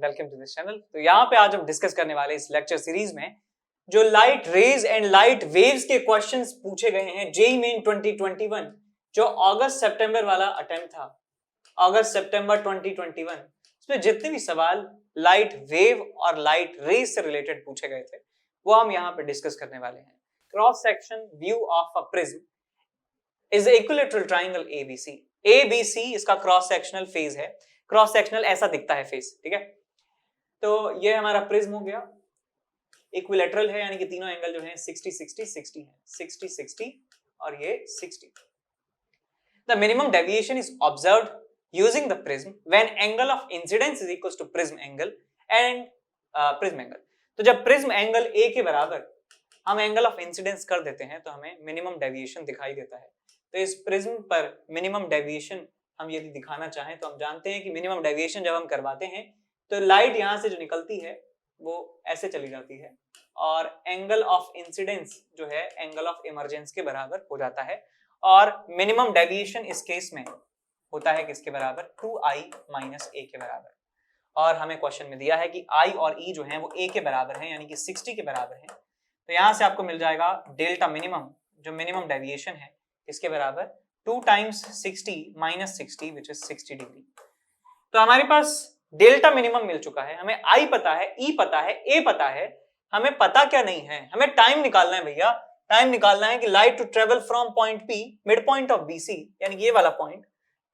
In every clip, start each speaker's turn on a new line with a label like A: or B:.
A: Welcome to this channel. तो यहाँ पे आज हम डिस्कस करने वाले इस लेक्चर सीरीज में जो light rays and light waves के क्वेश्चंस पूछे गए हैं जेईई मेन 2021 जो अगस्त सितंबर वाला अटेम्प्ट था, अगस्त सितंबर 2021। इसमें जितने भी सवाल लाइट वेव और लाइट रेज से रिलेटेड पूछे गए थे वो हम यहाँ पे डिस्कस करने वाले हैं। Cross section view of a prism is equilateral triangle ABC. ABC इसका क्रॉस सेक्शनल फेज है। क्रॉस सेक्शनल ऐसा दिखता है फेस, ठीक है। तो ये हमारा प्रिज्म हो गया, इक्विलैटरल है यानी कि तीनों एंगल जो है 60 60 60 है, 60 60 और ये 60। The minimum deviation is observed using the prism when angle of incidence is equal to prism angle and prism angle. तो जब प्रिज्म एंगल ए के बराबर हम एंगल ऑफ इंसिडेंस कर देते हैं तो हमें मिनिमम डेविएशन दिखाई देता है। तो इस प्रिज्म पर मिनिमम डेविएशन हम यदि दिखाना चाहें तो हम जानते हैं कि मिनिमम डेविएशन जब हम करवाते हैं तो लाइट यहां से जो निकलती है वो ऐसे चली जाती है और एंगल ऑफ इंसिडेंस जो है एंगल ऑफ इमरजेंस के बराबर हो जाता है और मिनिमम डेविएशन इस केस में होता है किसके बराबर, 2i माइनस a के बराबर। और हमें क्वेश्चन में दिया है कि i और e जो है वो a के बराबर है यानी कि 60 के बराबर है। तो यहां से आपको मिल जाएगा डेल्टा मिनिमम, जो मिनिमम डेविएशन है इसके बराबर 2 times 60 minus 60 which is 60 degree. तो हमारे पास डेल्टा मिनिमम मिल चुका है, हमें I पता है, E पता है, A पता है। हमें पता क्या नहीं है, हमें टाइम निकालना है भैया। टाइम निकालना है कि light to travel from point P, mid point of BC यानी कि ये वाला पॉइंट,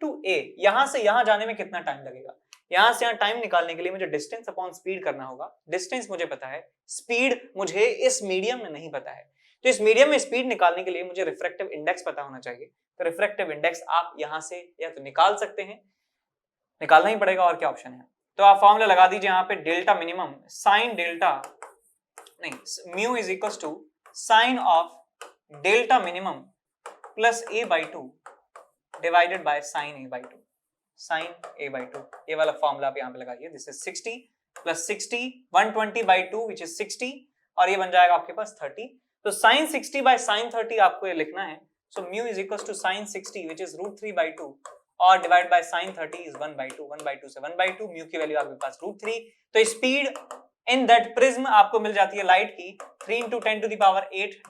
A: टू A, यहां से यहां जाने में कितना टाइम लगेगा। यहां से यहां टाइम निकालने के लिए मुझे डिस्टेंस अपॉन स्पीड करना होगा। डिस्टेंस मुझे पता है, स्पीड मुझे इस मीडियम में नहीं पता है। तो इस मीडियम में स्पीड निकालने के लिए मुझे रिफ्रैक्टिव इंडेक्स पता होना चाहिए। तो रिफ्रैक्टिव इंडेक्स आप यहां से या तो निकाल सकते हैं, निकालना ही पड़ेगा और क्या ऑप्शन है। तो आप फॉर्मूला लगा दीजिए यहाँ पे, डेल्टा मिनिमम साइन डेल्टा नहीं mu is equal to sine of delta minimum plus a/2 divided by sine a/2, sine a/2। ये वाला फॉर्मूला आप यहाँ पे लगाइए। This is 60 plus 60 120/2 which is 60 और ये बन जाएगा आपके पास 30। तो साइन 60 बाय साइन 30 आपको ये लिखना है। So mu is equal to sine 60 which is √3/2 और डिवाइड बाय साइन 30 इज 1/2, 1/2 से 1/2, म्यू की वैल्यू आपके पास √3। तो स्पीड इन दैट प्रिज्म आपको मिल जाती है लाइट की 3 × 10⁸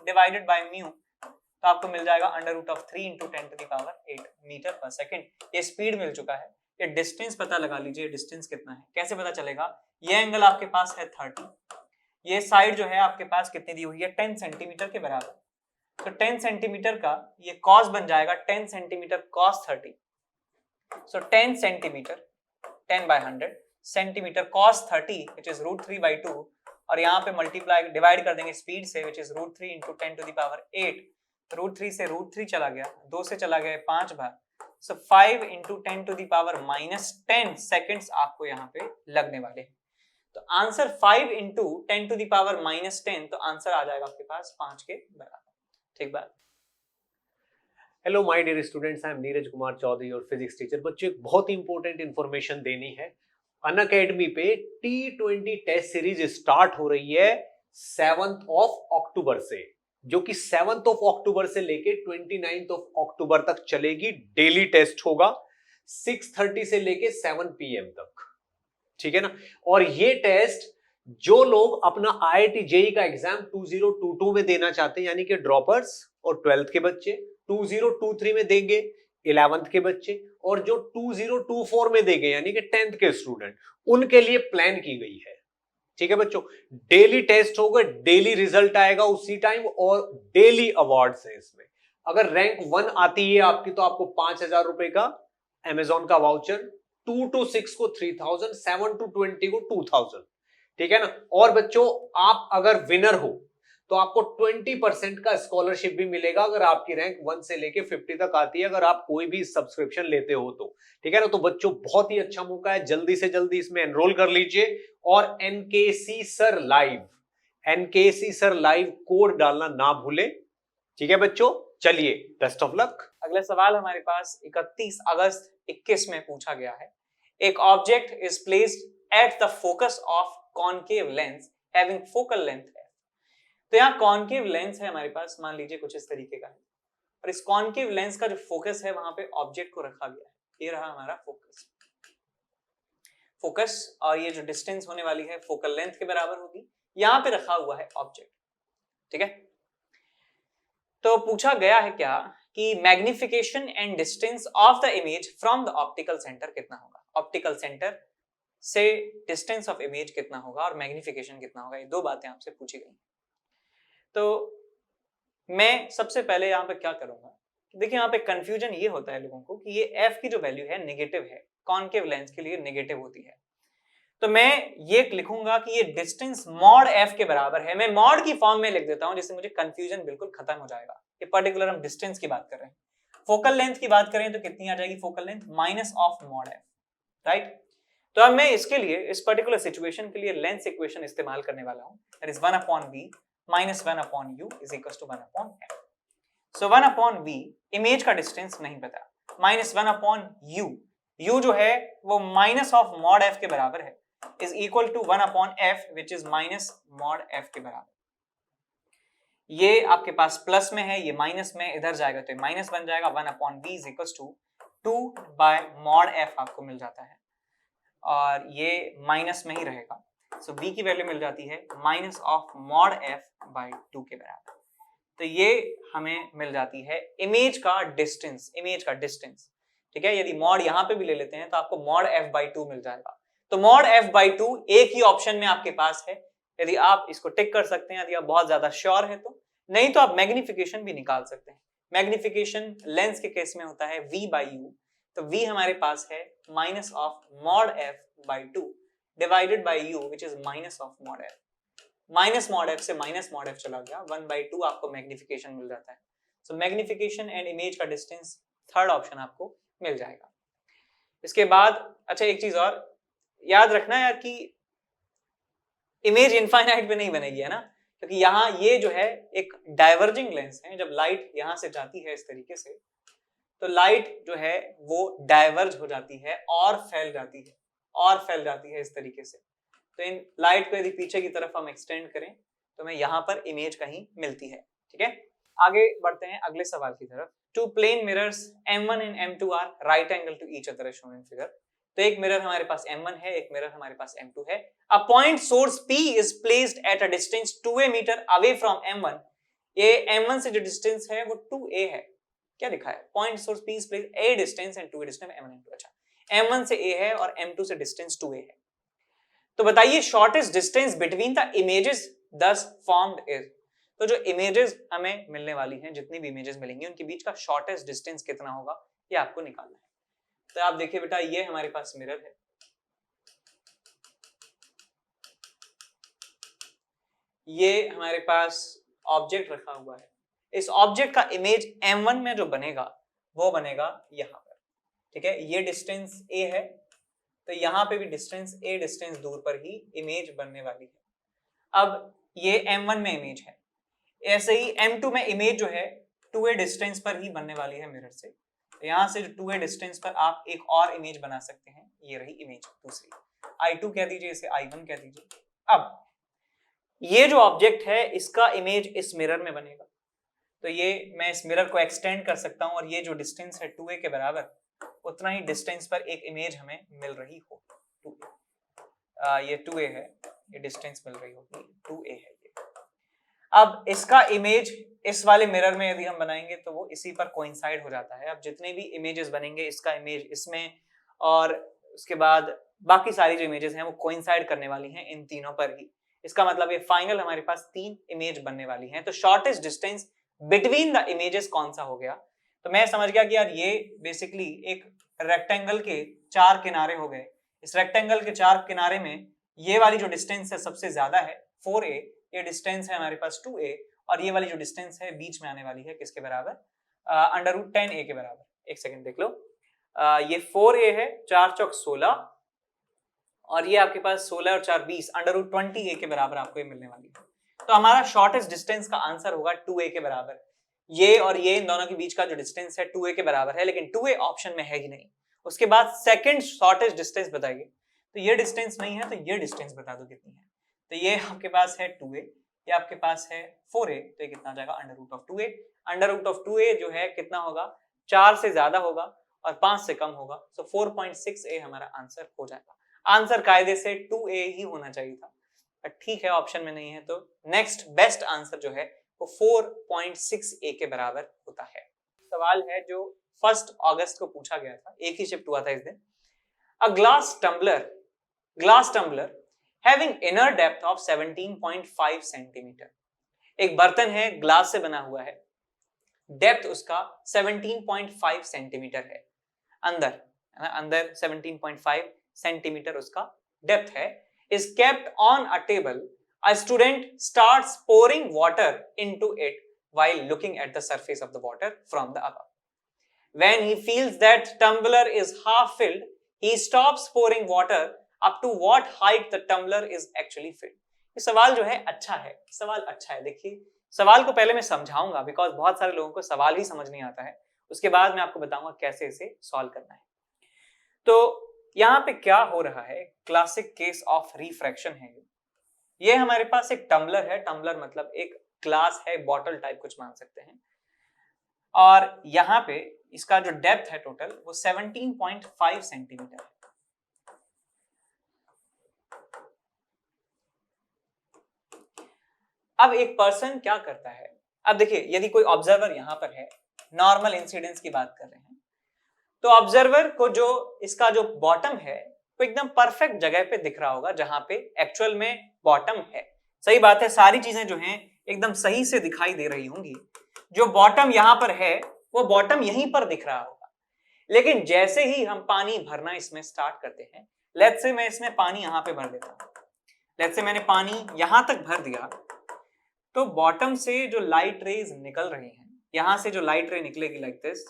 A: डिवाइडेड बाय म्यू, तो आपको मिल जाएगा √3 × 10⁸ मीटर पर सेकंड। ये स्पीड मिल चुका है। ये डिस्टेंस पता लगा लीजिए, डिस्टेंस कितना है, कैसे पता चलेगा। ये एंगल आपके पास है 30, ये साइड जो है आपके पास कितनी दी हुई है 10 सेंटीमीटर के बराबर। तो 10 सेंटीमीटर का ये कॉस बन जाएगा 10 centimetre cos 30। So 10 centimetre 10/100 centimetre cos 30 which is √3/2 और यहाँ पे मल्टीप्लाई डिवाइड कर देंगे स्पीड से विच इज √3 × 10⁸। √3 से √3 चला गया, 2 से चला गया 5 बार। सो 5 × 10⁻−10 सेकेंड्स आपको यहाँ पे लगने वाले हैं। तो आंसर 5 × 10⁻−10, तो आंसर आ जाएगा आपके पास 5 के बराबर। ठीक बात।
B: Hello my dear students, I am Neeraj Kumar Chaudhary और फिजिक्स टीचर। बच्चों एक बहुत ही इंपॉर्टेंट इंफॉर्मेशन देनी है। अनअकैडमी पे T20 टेस्ट सीरीज स्टार्ट हो रही है 7th अक्टूबर से, जो कि 7th अक्टूबर से लेके 29th अक्टूबर तक चलेगी। डेली टेस्ट होगा 6:30 से लेके 7 PM तक, ठीक है ना। और ये टेस्ट जो लोग अपना IIT JEE का एग्जाम 2022 में देना चाहते हैं यानी कि ड्रॉपर्स और 12th के बच्चे, 2023 में देंगे 11th के बच्चे, और जो 2024 में देंगे यानी कि 10th के स्टूडेंट, उनके लिए प्लान की गई है। ठीक है बच्चों, डेली टेस्ट होगा, डेली रिजल्ट आएगा उसी टाइम और डेली अवार्ड्स हैं इसमें। अगर रैंक 1 आती है आपकी तो आपको 5,000 रुपए का अमेजॉन का वाउचर, 2 to 6 को 3,000, 7 to 20 को 2,000, ठीक है ना। और बच्चों आप अगर विनर हो तो आपको 20% का स्कॉलरशिप भी मिलेगा अगर आपकी रैंक 1 से लेके 50 तक आती है, अगर आप कोई भी सब्सक्रिप्शन लेते हो तो, ठीक है ना। तो बच्चों बहुत ही अच्छा मौका है, जल्दी से जल्दी इसमें एनरोल कर लीजिए। और एनकेसी सर लाइव कोड डालना ना भूलें, ठीक है बच्चों। चलिए, बेस्ट ऑफ लक।
A: अगला सवाल हमारे पास 31 अगस्त 21 में पूछा गया है। एक object is placed at the focus of concave lens having focal length है। तो यहाँ कॉनकेव लेंस है हमारे पास, मान लीजिए कुछ इस तरीके का है, और इस कॉनकेव लेंस का जो फोकस है वहां पे ऑब्जेक्ट को रखा गया है। ये रहा हमारा फोकस। फोकस और ये जो डिस्टेंस होने वाली है फोकल लेंथ के बराबर होगी। यहां पे रखा हुआ है ऑब्जेक्ट, ठीक है। तो पूछा गया है क्या कि magnification and distance of the image from the optical centre कितना होगा। ऑप्टिकल सेंटर से डिस्टेंस ऑफ इमेज कितना होगा और मैग्निफिकेशन कितना होगा, ये दो बातें आपसे पूछी गई। तो मैं सबसे पहले यहाँ पे क्या करूंगा, देखिए यहाँ पे कंफ्यूजन ये होता है लोगों को कि ये f की जो वैल्यू है नेगेटिव है, कॉन्केव लेंस के लिए नेगेटिव होती है। तो मैं ये लिखूंगा कि ये डिस्टेंस मॉड f के बराबर है। मैं मॉड की फॉर्म में लिख देता हूं जिससे मुझे कंफ्यूजन बिल्कुल खत्म हो जाएगा। ये पर्टिकुलर हम डिस्टेंस की बात कर रहे हैं। फोकल लेंथ की बात करें तो कितनी आ जाएगी focal length, minus of mod f, right. तो अब मैं इसके लिए, इस पर्टिकुलर सिचुएशन के लिए लेंस इक्वेशन इस्तेमाल करने वाला हूं, that is 1/v minus 1/u is equals to 1/f. So 1/v image का डिस्टेंस नहीं पता, minus 1/u, u जो है वो माइनस ऑफ मॉड f के बराबर है, is equal to 1/f which is minus mod f के बराबर। ये आपके पास प्लस में है, ये माइनस में, इधर जाएगा तो माइनस बन जाएगा। 1/v is equals to 2/mod f आपको मिल जाता है और ये माइनस में ही रहेगा। सो v की वैल्यू मिल जाती है minus of mod f by 2 के बराबर। तो ये हमें मिल जाती है इमेज का डिस्टेंस, इमेज का डिस्टेंस, ठीक है। यदि मॉड यहाँ पे भी ले लेते हैं तो आपको मॉड f बाई 2 मिल जाएगा। तो मॉड f बाई 2 एक ही ऑप्शन में आपके पास है, यदि आप इसको टिक कर सकते हैं, यदि आप बहुत ज्यादा श्योर है तो। नहीं तो आप मैग्निफिकेशन भी निकाल सकते हैं। मैग्निफिकेशन लेंस के केस में होता है v बाई u, तो v हमारे पास है minus of mod f by 2 divided by u which is minus of mod f। Minus mod f से माइनस मॉड f चला गया, 1/2 आपको मैग्निफिकेशन मिल जाता है। सो मैग्निफिकेशन एंड इमेज का डिस्टेंस थर्ड ऑप्शन आपको मिल जाएगा। इसके बाद अच्छा एक चीज और याद रखना यार कि इमेज इनफाइनाइट पे नहीं बनेगी, है ना, क्योंकि यहाँ ये जो है एक डाइवर्जिंग लेंस है। जब लाइट यहाँ से जाती है इस तरीके से तो लाइट जो है वो डाइवर्ज हो जाती है और फैल जाती है, और फैल जाती है इस तरीके से। तो इन लाइट को यदि पीछे की तरफ हम एक्सटेंड करें तो हमें यहाँ पर इमेज कहीं मिलती है, ठीक है। आगे बढ़ते हैं अगले सवाल की तरफ। Two plane mirrors M1 and M2 are right angle to each other shown in figure. तो एक मिरर हमारे पास M1 है, एक मिरर हमारे पास M2 है। A point source P is placed at a distance 2a metre away from M1। ये M1 से जो डिस्टेंस है वो 2a है। क्या लिखा है, point source P is placed a distance and 2a distance M1 M2। अच्छा, M1 से a है और M2 से डिस्टेंस 2a है। तो बताइए shortest distance between the images दस फॉर्म्ड इज। तो जो इमेजेस हमें मिलने वाली हैं, जितनी भी इमेजेस मिलेंगी उनके बीच का शॉर्टेस्ट डिस्टेंस कितना होगा ये आपको निकालना है। तो आप देखिए बेटा, ये हमारे पास मिरर है, ये हमारे पास ऑब्जेक्ट रखा हुआ है। इस ऑब्जेक्ट का इमेज M1 में जो बनेगा वो बनेगा यहाँ पर, ठीक है। ये डिस्टेंस a है, तो यहाँ पे भी डिस्टेंस a डिस्टेंस दूर पर ही इमेज बनने वाली है। अब ये M1 में इमेज है, ऐसे ही M2 में इमेज जो है 2a डिस्टेंस पर ही बनने वाली है मिरर से। तो यहाँ से जो 2a डिस्टेंस पर आप एक और इमेज बना सकते हैं, ये रही इमेज दूसरी, I2 कह दीजिए, इसे I1 कह दीजिए। अब ये जो ऑब्जेक्ट है इसका इमेज इस मिरर में बनेगा, तो ये मैं इस मिरर को एक्सटेंड कर सकता हूँ और ये जो डिस्टेंस है 2a के बराबर, उतना ही डिस्टेंस पर एक इमेज हमें मिल रही हो 2a। ये 2a है, ये डिस्टेंस मिल रही होगी 2a है ये। अब इसका इमेज इस वाले मिरर में यदि हम बनाएंगे तो वो इसी पर कोइंसाइड हो जाता है। अब जितने भी इमेजेस बनेंगे इसका इमेज इसमें और उसके बाद बाकी सारी जो इमेजेस हैं वो कोइंसाइड करने वाली हैं इन तीनों पर ही। इसका मतलब ये फाइनल हमारे पास 3 इमेज बनने वाली हैं। तो shortest distance between the images कौन सा हो गया, तो मैं समझ गया कि यार ये बेसिकली एक रेक्टेंगल के 4 किनारे हो गए। इस रेक्टेंगल के 4 किनारे में ये वाली जो डिस्टेंस है सबसे ज्यादा है 4a, ये डिस्टेंस है हमारे पास 2a, और ये वाली जो डिस्टेंस है बीच में आने वाली है किसके बराबर, √10a के बराबर। एक सेकंड देख लो, ये 4a है, 4 चौक 16, और ये आपके पास 16 और 4 20, √20a के बराबर आपको ये मिलने वाली है। तो हमारा शॉर्टेस्ट डिस्टेंस का आंसर होगा 2a के बराबर। ये और ये इन दोनों के बीच का जो डिस्टेंस है 2a के बराबर है, लेकिन 2a ऑप्शन में है ही नहीं। उसके बाद सेकंड शॉर्टेस्ट डिस्टेंस बताइए, तो ये डिस्टेंस नहीं है, तो ये डिस्टेंस बता दो कितनी है। तो ये आपके पास है 2a, ये आपके पास है 4a, तो ये कितना आ जाएगा √2a। √2a जो है कितना होगा, 4 से ज्यादा होगा और 5 से कम होगा, सो 4.6a हमारा आंसर हो जाएगा। आंसर कायदे से 2A ही होना चाहिए था, बट ठीक है ऑप्शन में नहीं है, तो नेक्स्ट बेस्ट आंसर जो है वो 4.6A के बराबर होता है। सवाल है जो 1 अगस्त को पूछा गया था, एक ही शिफ्ट हुआ था इस दिन। A glass tumbler having inner depth of 17.5 centimetre. एक बर्तन है, ग्लास से बना हुआ है, डेप्थ उसका 17.5 सेंटीमीटर है, अंदर 17.5 सेंटीमीटर उसका डेप्थ है, is kept on a table. A student starts pouring water into it while looking at the surface of the water from the above. When he feels that tumbler is half filled, he stops pouring water up to what height the tumbler is actually filled. ये सवाल जो है अच्छा है, सवाल अच्छा है। देखिए सवाल को पहले मैं समझाऊंगा, बिकॉज बहुत सारे लोगों को सवाल ही समझ नहीं आता है, उसके बाद मैं आपको बताऊंगा कैसे इसे सॉल्व करना है। तो यहाँ पे क्या हो रहा है, क्लासिक केस ऑफ रिफ्रैक्शन है। ये हमारे पास एक टम्बलर है, टम्बलर मतलब एक ग्लास है, बॉटल टाइप कुछ मान सकते हैं, और यहाँ पे इसका जो डेप्थ है टोटल वो 17.5 सेंटीमीटर है। अब एक पर्सन क्या करता है, अब देखिए यदि कोई ऑब्जर्वर यहाँ पर है, नॉर्मल इंसिडेंस की बात कर रहे हैं, तो ऑब्जर्वर को जो इसका जो बॉटम है वो एकदम परफेक्ट जगह पे दिख रहा होगा जहां पे एक्चुअल में बॉटम है। सही बात है, सारी चीजें जो हैं एकदम सही से दिखाई दे रही होंगी। जो बॉटम यहाँ पर है वो बॉटम यहीं पर दिख रहा होगा, लेकिन जैसे ही हम पानी भरना इसमें स्टार्ट करते हैं, लेट्स से मैं इसमें पानी यहाँ पे भर देता हूँ, लेट्स से मैंने पानी यहां तक भर दिया, तो बॉटम से जो लाइट रेज निकल रही हैं, यहां से जो लाइट रे निकलेगी लाइक दिस,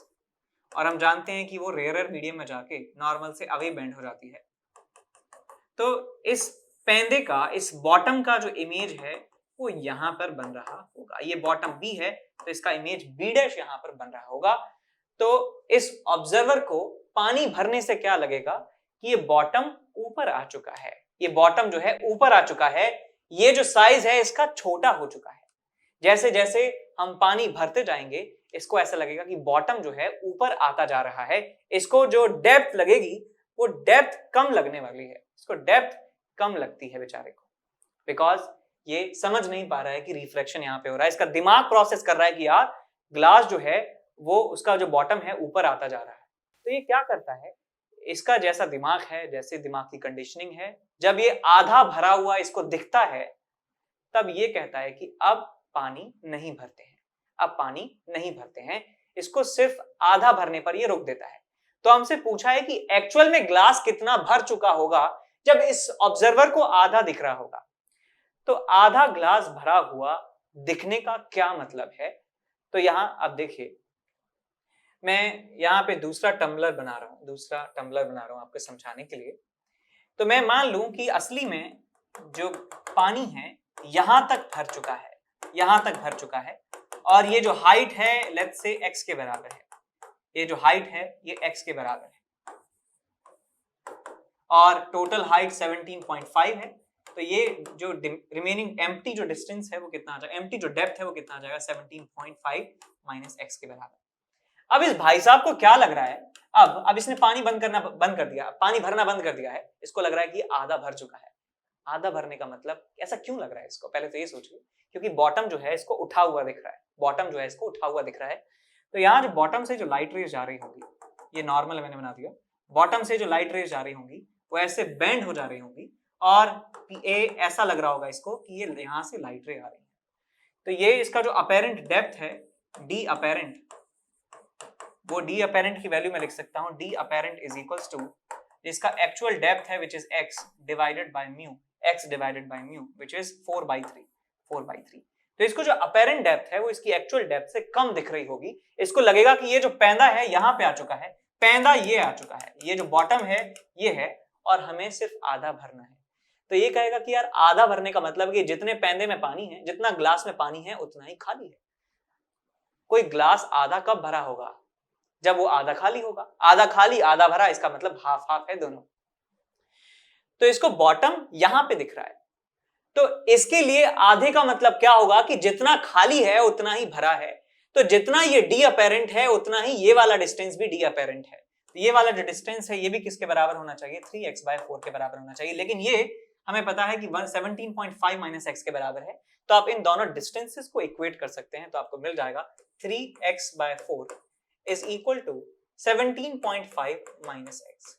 A: और हम जानते हैं कि वो रेयर मीडियम में जाके नॉर्मल से अवे बेंड हो जाती है, तो इस पेंदे का, इस बॉटम का जो इमेज है वो यहां पर बन रहा होगा। ये बॉटम बी है तो इसका इमेज बी डैश यहां पर बन रहा होगा। तो इस ऑब्जर्वर को पानी भरने से क्या लगेगा कि ये बॉटम ऊपर आ चुका है, ये बॉटम जो है ऊपर आ चुका है, ये जो साइज है इसका छोटा हो चुका है। जैसे जैसे हम पानी भरते जाएंगे इसको ऐसा लगेगा कि बॉटम जो है ऊपर आता जा रहा है, इसको जो डेप्थ लगेगी वो डेप्थ कम लगने वाली है, इसको डेप्थ कम लगती है बेचारे को, बिकॉज ये समझ नहीं पा रहा है कि रिफ्लेक्शन यहाँ पे हो रहा है। इसका दिमाग प्रोसेस कर रहा है कि यार ग्लास जो है वो उसका जो बॉटम है ऊपर आता जा रहा है। तो ये क्या करता है, इसका जैसा दिमाग है, जैसे दिमाग की कंडीशनिंग है, जब ये आधा भरा हुआ इसको दिखता है तब ये कहता है कि अब पानी नहीं भरते हैं, अब पानी नहीं भरते हैं, इसको सिर्फ आधा भरने पर ये रोक देता है। तो हमसे पूछा है कि एक्चुअल में ग्लास कितना भर चुका होगा जब इस ऑब्जर्वर को आधा दिख रहा होगा। तो आधा ग्लास भरा हुआ दिखने का क्या मतलब है, तो यहां अब देखिए मैं यहां पे दूसरा टम्बलर बना रहा हूं आपको समझाने के लिए। तो मैं मान लूं कि असली में जो पानी है यहां तक भर चुका है, यहां तक भर चुका है, और ये जो हाइट है लेट्स से x के बराबर है, ये जो हाइट है ये x के बराबर है, और टोटल हाइट 17.5 है। तो ये जो रिमेनिंग एम्प्टी जो डिस्टेंस है वो कितना आ जाएगा, एम्प्टी जो डेप्थ है वो कितना आ जाएगा, 17.5 माइनस x के बराबर। अब इस भाई साहब को क्या लग रहा है, अब इसने पानी बंद कर दिया, पानी भरना बंद कर दिया है, इसको लग रहा है कि आधा भर चुका है। आधा भरने का मतलब ऐसा क्यों लग रहा है इसको, पहले तो ये सोचिए, क्योंकि बॉटम जो है इसको उठा हुआ दिख रहा है, बॉटम जो है इसको उठा हुआ दिख रहा है। तो यहाँ जो बॉटम से जो लाइट रेज जा रही होगी, ये नॉर्मल मैंने बना दिया, बॉटम से जो लाइट रेज जा रही होंगी वो ऐसे बेंड हो जा रही होंगी, और ये ऐसा लग रहा होगा इसको कि ये यहाँ से लाइट रे आ रही है। तो ये इसका जो अपेरेंट डेप्थ है डी अपेरेंट, वो डी अपेरेंट की वैल्यू मैं लिख सकता हूँ, D apparent is equals to इसका एक्चुअल डेप्थ है which is x divided by mu, x divided by mu which is 4/3। तो इसको जो अपेरेंट डेप्थ है वो इसकी एक्चुअल डेप्थ से कम दिख रही होगी, इसको लगेगा कि ये जो पैंदा है यहाँ पे आ चुका है, पैंदा ये आ चुका है, ये जो बॉटम है ये है, और हमें सिर्फ आधा भरना है। तो ये कहेगा कि यार आधा भरने का मतलब कि जितने पैंदे में पानी है, जितना ग्लास में पानी है उतना ही खाली है। कोई ग्लास आधा कब भरा होगा, जब वो आधा खाली होगा, आधा खाली आधा भरा, इसका मतलब हाफ हाफ है दोनों। तो इसको बॉटम यहां पे दिख रहा है, तो इसके लिए आधे का मतलब क्या होगा कि जितना खाली है उतना ही भरा है, तो जितना ये डी अपेरेंट है उतना ही ये वाला डिस्टेंस भी डी अपेरेंट है। ये वाला जो डिस्टेंस है ये भी किसके बराबर होना चाहिए, 3x/4 के बराबर होना चाहिए, लेकिन ये हमें पता है कि 17.5 माइनस एक्स के बराबर है, तो आप इन दोनों डिस्टेंसेस को इक्वेट कर सकते हैं, तो आपको मिल जाएगा 3x/4 is equal to 17.5 minus X.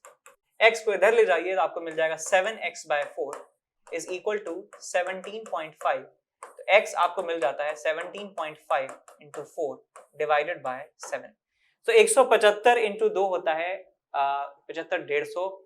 A: X को इधर ले जाइए तो आपको मिल जाएगा 7x/4 इज इक्वल टू 17.5, तो x आपको मिल जाता है 17.5 इंटू 4 डिवाइडेड बाय 7। तो 175 इंटू 2 होता है 75, 150,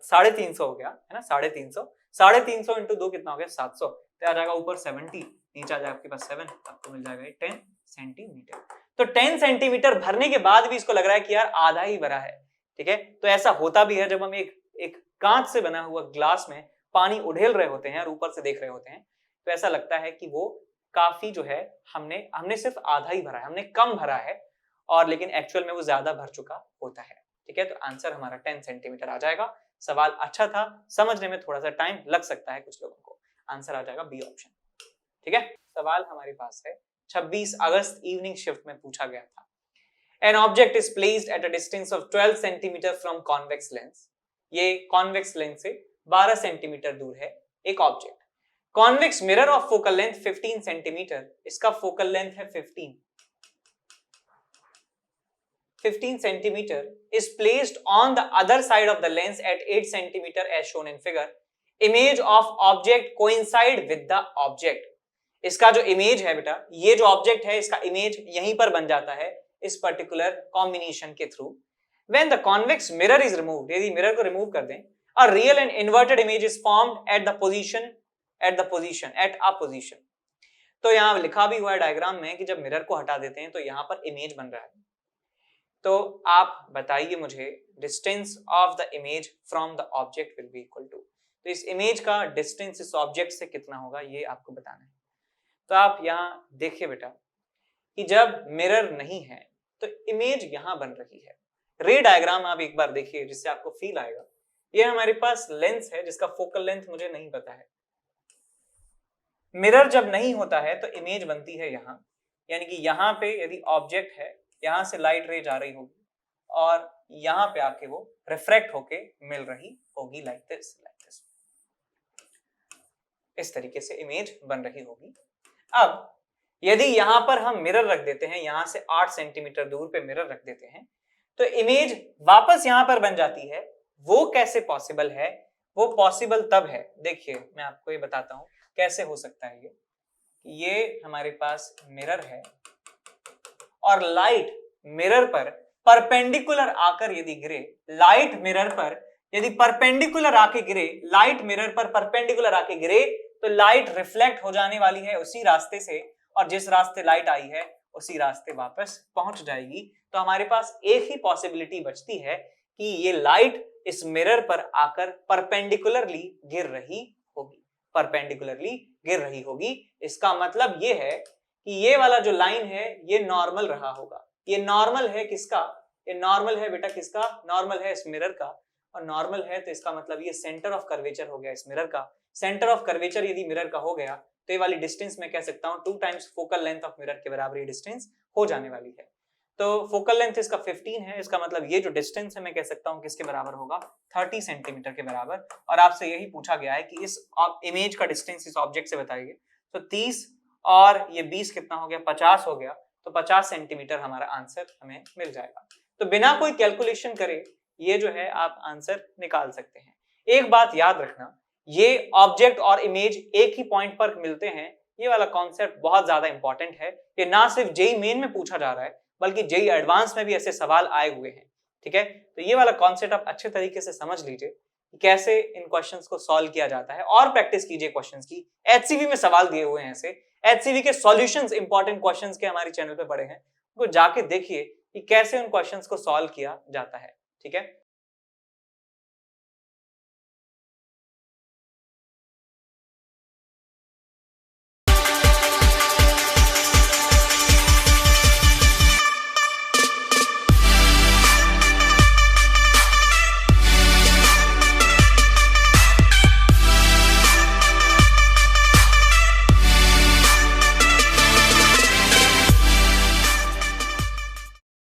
A: 350 हो गया है ना, 350, 350 इंटू 2 कितना हो गया 700, तो आ जाएगा ऊपर 70, नीचे आ जाएगा आपके पास 7, आपको मिल जाएगा 10 सेंटीमीटर। तो 10 सेंटीमीटर भरने के बाद भी इसको लग रहा है कि यार आधा ही भरा है, ठीक है। तो ऐसा होता भी है जब हम एक कांच से बना हुआ ग्लास में पानी उड़ेल रहे होते हैं और ऊपर से देख रहे होते हैं, तो ऐसा लगता है कि वो काफी जो है हमने सिर्फ आधा ही भरा है, हमने कम भरा है, और लेकिन एक्चुअल में वो ज्यादा भर चुका होता है, ठीक है। तो आंसर हमारा 10 सेंटीमीटर आ जाएगा। सवाल अच्छा था, समझने में थोड़ा सा टाइम लग सकता है कुछ लोगों को, आंसर आ जाएगा बी ऑप्शन, ठीक है। सवाल हमारे पास है 26 अगस्त इवनिंग शिफ्ट में पूछा गया था। An object is placed at a distance of 12 cm from convex lens. ये convex lens से 12 सेंटीमीटर दूर है एक object. Convex mirror of focal length 15 centimetre, इसका फोकल लेंथ है 15 centimetre is placed on the other side of the lens at 8 cm as shown in figure. Image of object coincide with the object. इसका जो image है बेटा, ये जो object है इसका इमेज यहीं पर बन जाता है इस पर्टिकुलर कॉम्बिनेशन के through. When the convex mirror is removed, यदि मिरर को रिमूव कर दें, a real and inverted image is formed at a position. तो यहाँ लिखा भी हुआ है डायग्राम में कि जब मिरर को हटा देते हैं तो यहाँ पर इमेज बन रहा है। तो आप बताइए मुझे distance of the image from the object will be equal to, तो इस इमेज का डिस्टेंस इस ऑब्जेक्ट से कितना होगा ये आपको बताना है। तो आप यहाँ देखिए बेटा कि जब मिरर नहीं है तो इमेज यहां बन रही है। रे डायग्राम आप एक बार देखिए जिससे आपको फील आएगा। ये हमारे पास लेंस है जिसका फोकल लेंथ मुझे नहीं पता है। मिरर जब नहीं होता है तो इमेज बनती है यहाँ, यानी कि यहाँ पे यदि ऑब्जेक्ट है, यहाँ से लाइट रे जा रही होगी और यहाँ पे आके वो रिफ्रैक्ट होके मिल रही होगी लाइक दिस। इस तरीके से इमेज बन रही होगी। अब यदि यहां पर हम मिरर रख देते हैं, यहां से 8 सेंटीमीटर दूर पे मिरर रख देते हैं, तो इमेज वापस यहां पर बन जाती है। वो कैसे पॉसिबल है? वो पॉसिबल तब है, देखिए मैं आपको ये बताता हूं कैसे हो सकता है। ये हमारे पास मिरर है और लाइट मिरर पर परपेंडिकुलर आकर यदि गिरे, लाइट मिरर पर यदि परपेंडिकुलर आके गिरे, लाइट मिरर पर परपेंडिकुलर आके गिरे, तो लाइट रिफ्लेक्ट हो जाने वाली है उसी रास्ते से, और जिस रास्ते लाइट आई है उसी रास्ते वापस पहुंच जाएगी। तो हमारे पास एक ही पॉसिबिलिटी बचती है कि ये लाइट इस मिरर पर आकर परपेंडिकुलरली गिर रही होगी। इसका मतलब ये है कि ये वाला जो लाइन है ये नॉर्मल रहा होगा। ये नॉर्मल है किसका? ये नॉर्मल है बेटा किसका? नॉर्मल है इस मिरर का, और नॉर्मल है तो इसका मतलब ये सेंटर ऑफ कर्वेचर हो गया इस मिरर का। सेंटर ऑफ कर्वेचर यदि मिरर का हो गया तो ये वाली डिस्टेंस मैं कह सकता हूं 2 times focal length of mirror के बराबर ये डिस्टेंस हो जाने वाली है। तो फोकल लेंथ इसका 15 है, इसका मतलब ये जो डिस्टेंस है मैं कह सकता हूं किसके बराबर होगा? 30 सेंटीमीटर के बराबर। और आपसे यही पूछा गया है कि इस इमेज का डिस्टेंस इस ऑब्जेक्ट से बताइए। तो 30 और ये 20 कितना हो गया? 50 हो गया। तो 50 सेंटीमीटर हमारा आंसर हमें मिल जाएगा। तो बिना कोई कैलकुलेशन करे ये जो है आप आंसर निकाल सकते हैं। एक बात याद रखना, ये ऑब्जेक्ट और इमेज एक ही पॉइंट पर मिलते हैं, ये वाला कॉन्सेप्ट बहुत ज्यादा इंपॉर्टेंट है। ये ना सिर्फ जेई मेन में पूछा जा रहा है बल्कि जेई एडवांस में भी ऐसे सवाल आए हुए हैं, ठीक है। तो ये वाला कॉन्सेप्ट आप अच्छे तरीके से समझ लीजिए कि कैसे इन क्वेश्चंस को सॉल्व किया जाता है, और प्रैक्टिस कीजिए क्वेश्चंस की। एचसीवी में सवाल दिए हुए हैं ऐसे, एचसीवी के सॉल्यूशंस इंपॉर्टेंट क्वेश्चंस के हमारे चैनल पे पड़े हैं, उनको जाके देखिए कि कैसे उन क्वेश्चंस को सॉल्व किया जाता है, ठीक है।